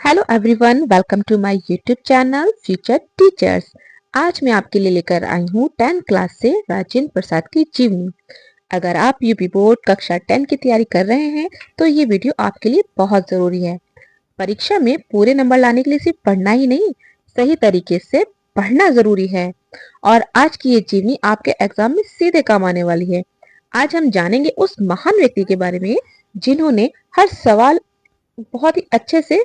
Hello everyone, welcome to my YouTube channel Future Teachers. आज मैं आपके लिए लेकर आई हूँ 10th क्लास से राजेंद्र प्रसाद की जीवनी। अगर आप यूपी बोर्ड कक्षा 10 की तैयारी कर रहे हैं तो ये वीडियो आपके लिए बहुत ज़रूरी है। परीक्षा में पूरे नंबर लाने के लिए सिर्फ पढ़ना ही नहीं, सही तरीके से पढ़ना ज़रूरी है। और आज की ये जीवनी आपके एग्जाम में सीधे काम आने वाली है। आज हम जानेंगे उस महान व्यक्ति के बारे में जिन्होंने हर सवाल बहुत ही अच्छे से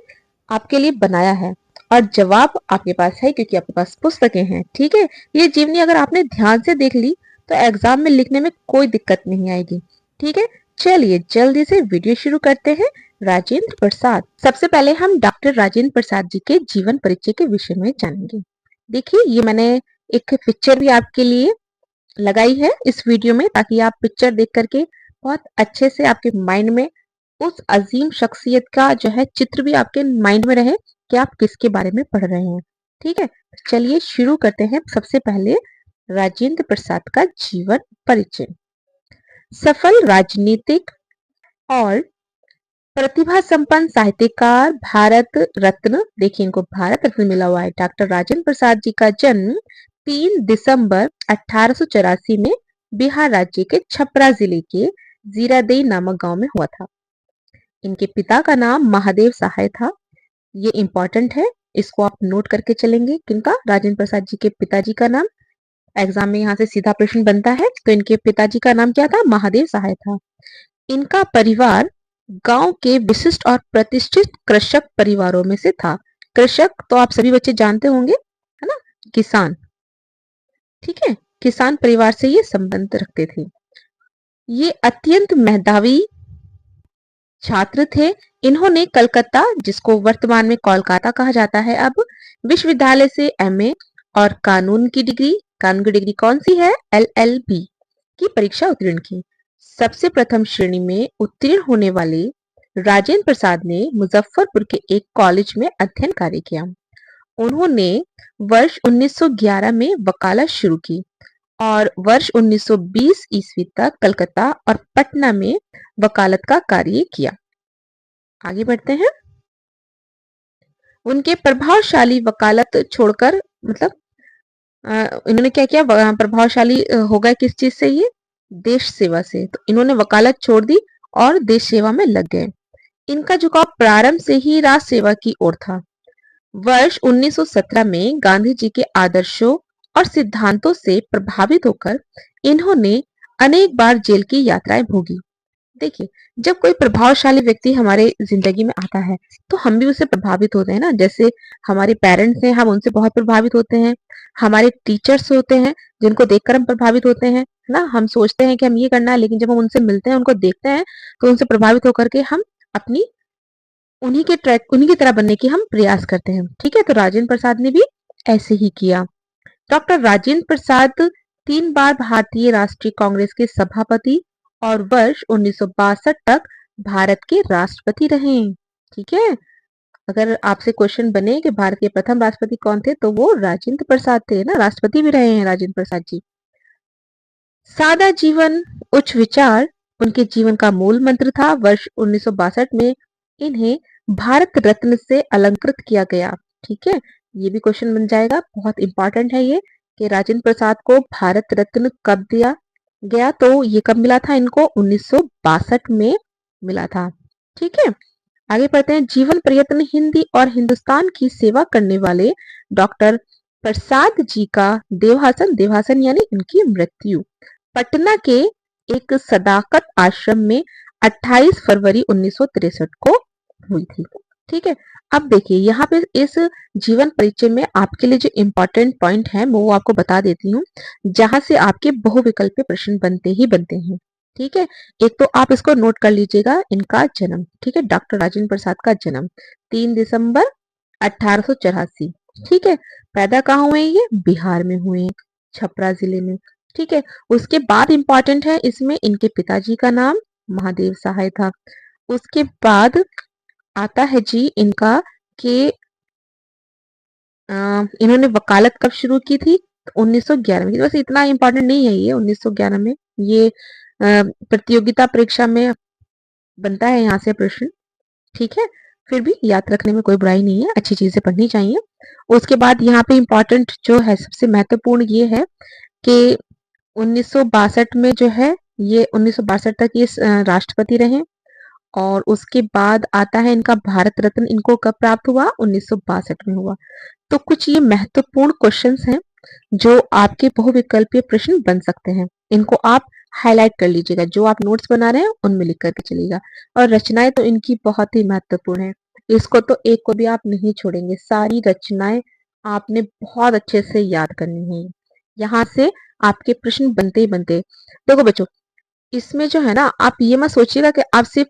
आपके लिए बनाया है और जवाब आपके पास है क्योंकि आपके पास पुस्तकें हैं। ठीक है, ये जीवनी अगर आपने ध्यान से देख ली तो एग्जाम में लिखने में कोई दिक्कत नहीं आएगी। ठीक है, चलिए जल्दी से वीडियो शुरू करते हैं। राजेंद्र प्रसाद। सबसे पहले हम डॉक्टर राजेंद्र प्रसाद जी के जीवन परिचय के विषय में जानेंगे। देखिए, ये मैंने एक पिक्चर भी आपके लिए लगाई है इस वीडियो में, ताकि आप पिक्चर देख करके बहुत अच्छे से आपके माइंड में उस अजीम शख्सियत का जो है चित्र भी आपके माइंड में रहे कि आप किसके बारे में पढ़ रहे हैं। ठीक है, चलिए शुरू करते हैं। सबसे पहले राजेंद्र प्रसाद का जीवन परिचय। सफल राजनीतिक और प्रतिभा संपन्न साहित्यकार, भारत रत्न, देखिए इनको भारत रत्न मिला हुआ है। डॉक्टर राजेंद्र प्रसाद जी का जन्म 3 दिसंबर 1884 में बिहार राज्य के छपरा जिले के जीरादेई नामक गांव में हुआ था। इनके पिता का नाम महादेव सहाय था। ये इंपॉर्टेंट है, इसको आप नोट करके चलेंगे। किनका? राजेंद्र प्रसाद जी के पिताजी का नाम। एग्जाम में यहाँ से सीधा प्रश्न बनता है, तो इनके पिताजी का नाम क्या था? महादेव सहाय था। इनका परिवार गांव के विशिष्ट और प्रतिष्ठित कृषक परिवारों में से था। कृषक तो आप सभी बच्चे जानते होंगे, है ना, किसान। ठीक है, किसान परिवार से ये संबंध रखते थे। ये अत्यंत मेधावी छात्र थे। इन्होंने कलकत्ता, जिसको वर्तमान में कोलकाता कहा जाता है, अब विश्वविद्यालय से एमए और कानून की डिग्री कौन सी है? एलएलबी की परीक्षा उत्तीर्ण की। सबसे प्रथम श्रेणी में उत्तीर्ण होने वाले राजेंद्र प्रसाद ने मुजफ्फरपुर के एक कॉलेज में अध्ययन कार्य किया। उन्होंने वर्ष 1911 में वकालत शुरू की और वर्ष 1920 ईस्वी तक कलकत्ता और पटना में वकालत का कार्य किया। आगे बढ़ते हैं। उनके प्रभावशाली वकालत छोड़कर, मतलब इन्होंने क्या किया? प्रभावशाली हो गए किस चीज से? ये देश सेवा से। तो इन्होंने वकालत छोड़ दी और देश सेवा में लग गए। इनका झुकाव प्रारंभ से ही राष्ट्र सेवा की ओर था। वर्ष 1917 में गांधी जी के आदर्शों और सिद्धांतों से प्रभावित होकर इन्होंने अनेक बार जेल की यात्राएं भोगी। देखिए, जब कोई प्रभावशाली व्यक्ति हमारे जिंदगी में आता है तो हम भी उससे प्रभावित होते हैं ना। जैसे हमारे पेरेंट्स हैं, हम उनसे बहुत प्रभावित होते हैं। हमारे टीचर्स होते हैं जिनको देखकर हम प्रभावित होते हैं, है ना। हम सोचते हैं कि हम ये करना है, लेकिन जब हम उनसे मिलते हैं, उनको देखते हैं, तो उनसे प्रभावित होकर के हम अपनी उन्हीं की तरह बनने की हम प्रयास करते हैं। ठीक है, तो राजेंद्र प्रसाद ने भी ऐसे ही किया। डॉक्टर राजेंद्र प्रसाद 3 बार भारतीय राष्ट्रीय कांग्रेस के सभापति और वर्ष 1962 तक भारत के राष्ट्रपति रहे। ठीक है, अगर आपसे क्वेश्चन बने कि भारत के प्रथम राष्ट्रपति कौन थे, तो वो राजेंद्र प्रसाद थे ना। राष्ट्रपति भी रहे हैं राजेंद्र प्रसाद जी। सादा जीवन, उच्च विचार उनके जीवन का मूल मंत्र था। वर्ष 1962 में इन्हें भारत रत्न से अलंकृत किया गया। ठीक है, ये भी क्वेश्चन बन जाएगा, बहुत इंपॉर्टेंट है ये, कि राजेंद्र प्रसाद को भारत रत्न कब दिया गया? तो ये कब मिला था इनको? 1962 में मिला था। ठीक है, आगे पढ़ते हैं। जीवन प्रयत्न, हिंदी और हिंदुस्तान की सेवा करने वाले डॉक्टर प्रसाद जी का देवहासन यानी उनकी मृत्यु पटना के एक सदाकत आश्रम में 28 फरवरी 1963 को हुई थी। ठीक है, अब देखिए यहाँ पे इस जीवन परिचय में आपके लिए जो इम्पोर्टेंट पॉइंट है वो आपको बता देती हूँ, जहां से आपके बहुविकल्पीय प्रश्न बनते ही बनते हैं। ठीक है, एक तो आप इसको नोट कर लीजिएगा, इनका जन्म। ठीक है, डॉक्टर राजेंद्र प्रसाद का जन्म 3 दिसंबर 1884। ठीक है, पैदा कहाँ हुए? ये बिहार में हुए, छपरा जिले में। ठीक है, उसके बाद इंपॉर्टेंट है इसमें इनके पिताजी का नाम महादेव सहाय था। उसके बाद आता है जी इनका कि इन्होंने वकालत कब शुरू की थी? 1911 में। वैसे इतना इंपॉर्टेंट नहीं है ये 1911 में, ये प्रतियोगिता परीक्षा में बनता है यहाँ से प्रश्न। ठीक है, फिर भी याद रखने में कोई बुराई नहीं है, अच्छी चीजें पढ़नी चाहिए। उसके बाद यहाँ पे इम्पोर्टेंट जो है, सबसे महत्वपूर्ण ये है कि 1962 में जो है, ये 1962 तक ये राष्ट्रपति रहे। और उसके बाद आता है इनका भारत रत्न, इनको कब प्राप्त हुआ? 1962 में हुआ। तो कुछ ये महत्वपूर्ण क्वेश्चंस हैं जो आपके बहुविकल्पीय प्रश्न बन सकते हैं। इनको आप हाईलाइट कर लीजिएगा, जो आप नोट्स बना रहे हैं उनमें लिख करके चलिएगा। और रचनाएं तो इनकी बहुत ही महत्वपूर्ण है, इसको तो एक को भी आप नहीं छोड़ेंगे। सारी रचनाएं आपने बहुत अच्छे से याद करनी है, यहाँ से आपके प्रश्न बनते ही बनते। देखो बच्चों, इसमें जो है ना, आप ये मत सोचिएगा कि आप सिर्फ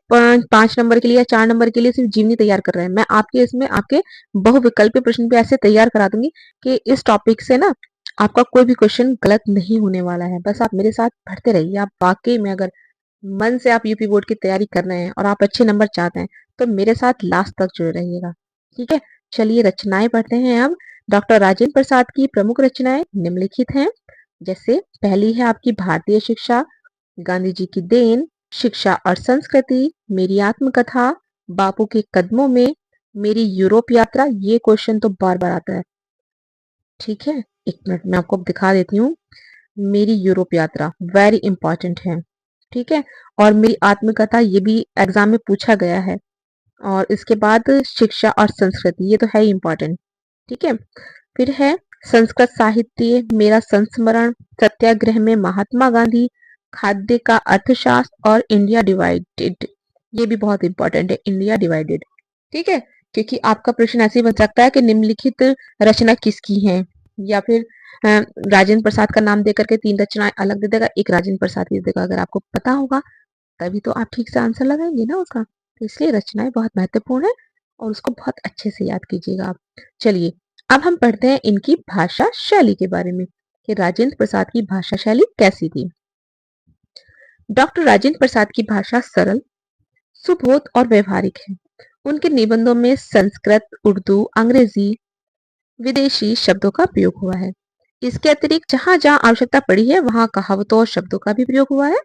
5 नंबर के लिए या 4 नंबर के लिए सिर्फ जीवनी तैयार कर रहे हैं। मैं आपके इसमें आपके बहुविकल्पीय प्रश्न भी ऐसे तैयार करा दूंगी कि इस टॉपिक से ना आपका कोई भी क्वेश्चन गलत नहीं होने वाला है। बस आप मेरे साथ पढ़ते रहिए। आप वाकई में अगर मन से आप यूपी बोर्ड की तैयारी कर रहे हैं और आप अच्छे नंबर चाहते हैं तो मेरे साथ लास्ट तक जुड़े रहिएगा। ठीक है, चलिए रचनाएं पढ़ते हैं अब। डॉक्टर राजेंद्र प्रसाद की प्रमुख रचनाएं निम्नलिखित हैं। जैसे पहली है आपकी भारतीय शिक्षा, गांधी जी की देन, शिक्षा और संस्कृति, मेरी आत्मकथा, बापू के कदमों में, मेरी यूरोप यात्रा। ये क्वेश्चन तो बार बार आता है। ठीक है, एक मिनट मैं आपको दिखा देती हूँ। मेरी यूरोप यात्रा वेरी इंपॉर्टेंट है। ठीक है, और मेरी आत्मकथा ये भी एग्जाम में पूछा गया है। और इसके बाद शिक्षा और संस्कृति, ये तो है ही इम्पोर्टेंट। ठीक है, फिर है संस्कृत साहित्य, मेरा संस्मरण, सत्याग्रह में महात्मा गांधी, खाद्य का अर्थशास्त्र और इंडिया डिवाइडेड। ये भी बहुत इंपॉर्टेंट है, इंडिया डिवाइडेड। ठीक है, क्योंकि आपका प्रश्न ऐसे ही बन सकता है कि निम्नलिखित रचना किसकी है, या फिर राजेंद्र प्रसाद का नाम देकर के 3 रचनाएं अलग दे देगा, एक राजेंद्र प्रसाद की दे देगा। अगर आपको पता होगा तभी तो आप ठीक से आंसर लगाएंगे ना उसका। तो इसलिए रचनाएं बहुत महत्वपूर्ण है और उसको बहुत अच्छे से याद कीजिएगा आप। चलिए अब हम पढ़ते हैं इनकी भाषा शैली के बारे में कि राजेंद्र प्रसाद की भाषा शैली कैसी थी। डॉक्टर राजेंद्र प्रसाद की भाषा सरल, सुबोध और व्यवहारिक है। उनके निबंधों में संस्कृत, उर्दू, अंग्रेजी, विदेशी शब्दों का प्रयोग हुआ है। इसके अतिरिक्त जहां जहां आवश्यकता पड़ी है वहां कहावतों और शब्दों का भी प्रयोग हुआ है।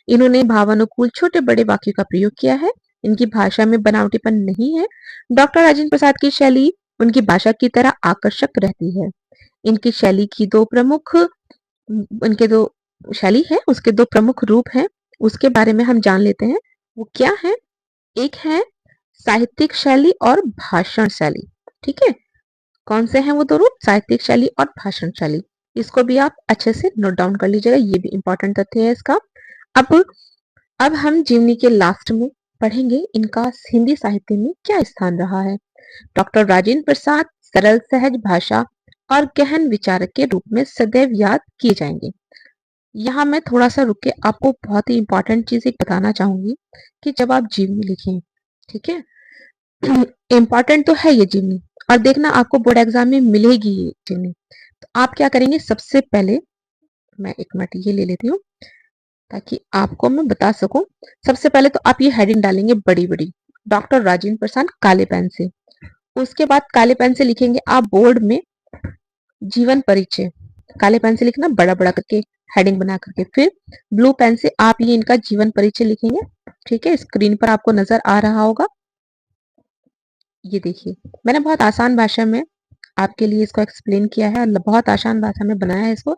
इन्होंने भावानुकूल छोटे बड़े वाक्यों का प्रयोग किया है। इनकी भाषा में बनावटीपन नहीं है। डॉक्टर राजेंद्र प्रसाद की शैली उनकी भाषा की तरह आकर्षक रहती है। इनकी शैली की दो प्रमुख इनके दो शैली है, उसके दो प्रमुख रूप हैं। उसके बारे में हम जान लेते हैं, वो क्या है। एक है साहित्यिक शैली और भाषण शैली। ठीक है, कौन से हैं वो दो रूप? साहित्यिक शैली और भाषण शैली। इसको भी आप अच्छे से नोट डाउन कर लीजिएगा, ये भी इंपॉर्टेंट तथ्य है इसका। अब अब हम जीवनी के लास्ट में पढ़ेंगे इनका हिंदी साहित्य में क्या स्थान रहा है। डॉक्टर राजेंद्र प्रसाद सरल सहज भाषा और गहन विचारक के रूप में सदैव याद किए जाएंगे। यहाँ मैं थोड़ा सा रुक के आपको बहुत ही इंपॉर्टेंट चीज एक बताना चाहूंगी कि जब आप जीवनी लिखें, ठीक है, इम्पॉर्टेंट तो है ये जीवनी, और देखना आपको बोर्ड एग्जाम में मिलेगी ये जीवनी। तो आप क्या करेंगे, सबसे पहले मैं एक मिनट ये ले लेती हूँ ताकि आपको मैं बता सकूं। सबसे पहले तो आप ये हेडिंग डालेंगे बड़ी बड़ी, डॉक्टर राजेंद्र प्रसाद, काले पेन से। उसके बाद काले पेन से लिखेंगे आप बोर्ड में जीवन परिचय, काले पेन से लिखना बड़ा बड़ा करके हेडिंग बना करके। फिर ब्लू पेन से आप ये इनका जीवन परिचय लिखेंगे। ठीक है, स्क्रीन पर आपको नजर आ रहा होगा, ये देखिए मैंने बहुत आसान भाषा में आपके लिए इसको एक्सप्लेन किया है, बहुत आसान भाषा में बनाया है इसको।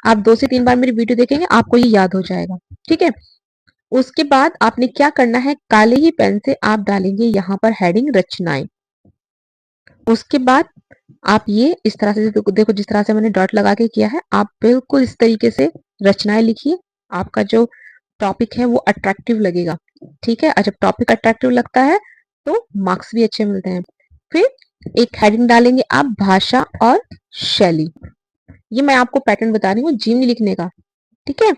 आप 2 से 3 बार मेरी वीडियो देखेंगे आपको ये याद हो जाएगा। ठीक है, उसके बाद आपने क्या करना है, काले ही पेन से आप डालेंगे यहाँ पर हेडिंग रचनाएं। उसके बाद आप ये इस तरह से देखो जिस तरह से मैंने डॉट लगा के किया है, आप बिल्कुल इस तरीके से रचनाएं लिखिए। आपका जो टॉपिक है वो अट्रैक्टिव लगेगा। ठीक है, और जब टॉपिक अट्रैक्टिव लगता है तो मार्क्स भी अच्छे मिलते हैं। फिर एक हेडिंग डालेंगे आप भाषा और शैली। ये मैं आपको पैटर्न बता रही हूँ जीवनी लिखने का। ठीक है,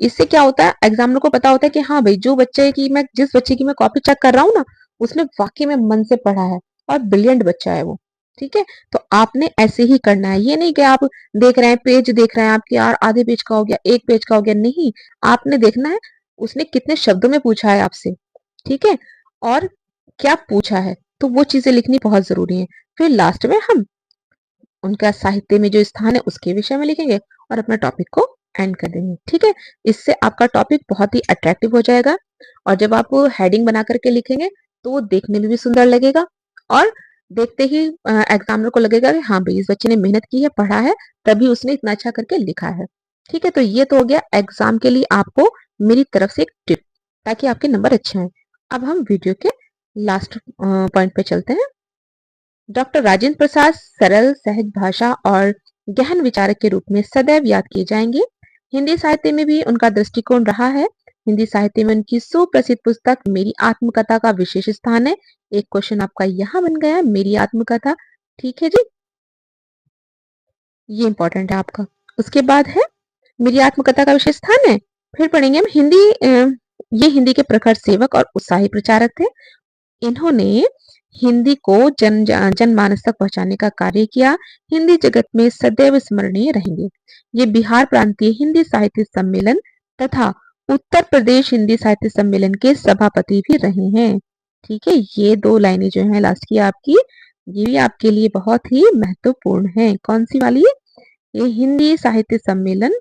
इससे क्या होता है, एग्जामिनर को पता होता है कि हाँ भाई जो बच्चे की मैं जिस बच्चे की मैं कॉपी चेक कर रहा हूँ ना, उसने वाकई में मन से पढ़ा है और ब्रिलियंट बच्चा है वो। ठीक है, तो आपने ऐसे ही करना है। ये नहीं कि आप देख रहे हैं पेज देख रहे हैं आपके यार आधे पेज का हो गया, एक पेज का हो गया, नहीं। आपने देखना है उसने कितने शब्दों में पूछा है आपसे। ठीक है, और क्या पूछा है, तो वो चीजें लिखनी बहुत जरूरी है। फिर लास्ट में हम उनका साहित्य में जो स्थान है उसके विषय में लिखेंगे और अपना टॉपिक को एंड कर देंगे। ठीक है, इससे आपका टॉपिक बहुत ही अट्रैक्टिव हो जाएगा। और जब आप हेडिंग बना करके लिखेंगे तो वो देखने में भी सुंदर लगेगा और देखते ही एग्जामिनर को लगेगा कि हाँ भाई इस बच्चे ने मेहनत की है, पढ़ा है, तभी उसने इतना अच्छा करके लिखा है। ठीक है, तो ये तो हो गया एग्जाम के लिए आपको मेरी तरफ से एक टिप, ताकि आपके नंबर अच्छे आए। अब हम वीडियो के लास्ट पॉइंट पे चलते हैं। डॉक्टर राजेंद्र प्रसाद सरल सहज भाषा और गहन विचारक के रूप में सदैव याद किए जाएंगे। हिंदी साहित्य में भी उनका दृष्टिकोण रहा है। हिंदी साहित्य में उनकी सुप्रसिद्ध पुस्तक मेरी आत्मकथा का विशेष स्थान है। एक क्वेश्चन आपका यहाँ बन गया, मेरी आत्मकथा। ठीक है जी, ये इंपॉर्टेंट है आपका। उसके बाद है मेरी आत्मकथा का विशेष स्थान है। फिर पढ़ेंगे हम ये हिंदी के प्रखर सेवक और उत्साही प्रचारक थे। इन्होंने हिंदी को जनमानस तक पहुंचाने का कार्य किया। हिंदी जगत में सदैव स्मरणीय रहेंगे। ये बिहार प्रांतीय हिंदी साहित्य सम्मेलन तथा उत्तर प्रदेश हिंदी साहित्य सम्मेलन के सभापति भी रहे हैं। ठीक है, ये 2 लाइनें जो है लास्ट की आपकी, ये भी आपके लिए बहुत ही महत्वपूर्ण है। कौन सी वाली? ये हिंदी साहित्य सम्मेलन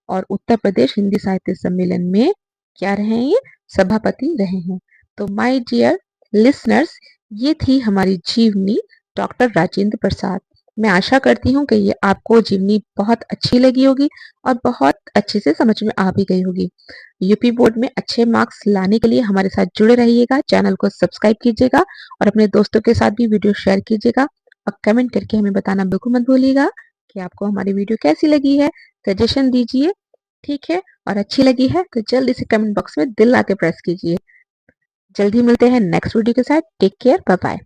और उत्तर प्रदेश हिंदी साहित्य सम्मेलन में क्या रहे हैं? ये सभापति रहे हैं। तो माय डियर लिसनर्स, ये थी हमारी जीवनी डॉक्टर राजेंद्र प्रसाद। मैं आशा करती हूँ कि ये आपको जीवनी बहुत अच्छी लगी होगी और बहुत अच्छे से समझ में आ भी गई होगी। यूपी बोर्ड में अच्छे मार्क्स लाने के लिए हमारे साथ जुड़े रहिएगा, चैनल को सब्सक्राइब कीजिएगा और अपने दोस्तों के साथ भी वीडियो शेयर कीजिएगा और कमेंट करके हमें बताना बिल्कुल मत भूलिएगा कि आपको हमारी वीडियो कैसी लगी है। सजेशन दीजिए, ठीक है, और अच्छी लगी है तो जल्दी से कमेंट बॉक्स में दिल आके प्रेस कीजिए। जल्दी मिलते हैं नेक्स्ट वीडियो के साथ। Take care, bye bye.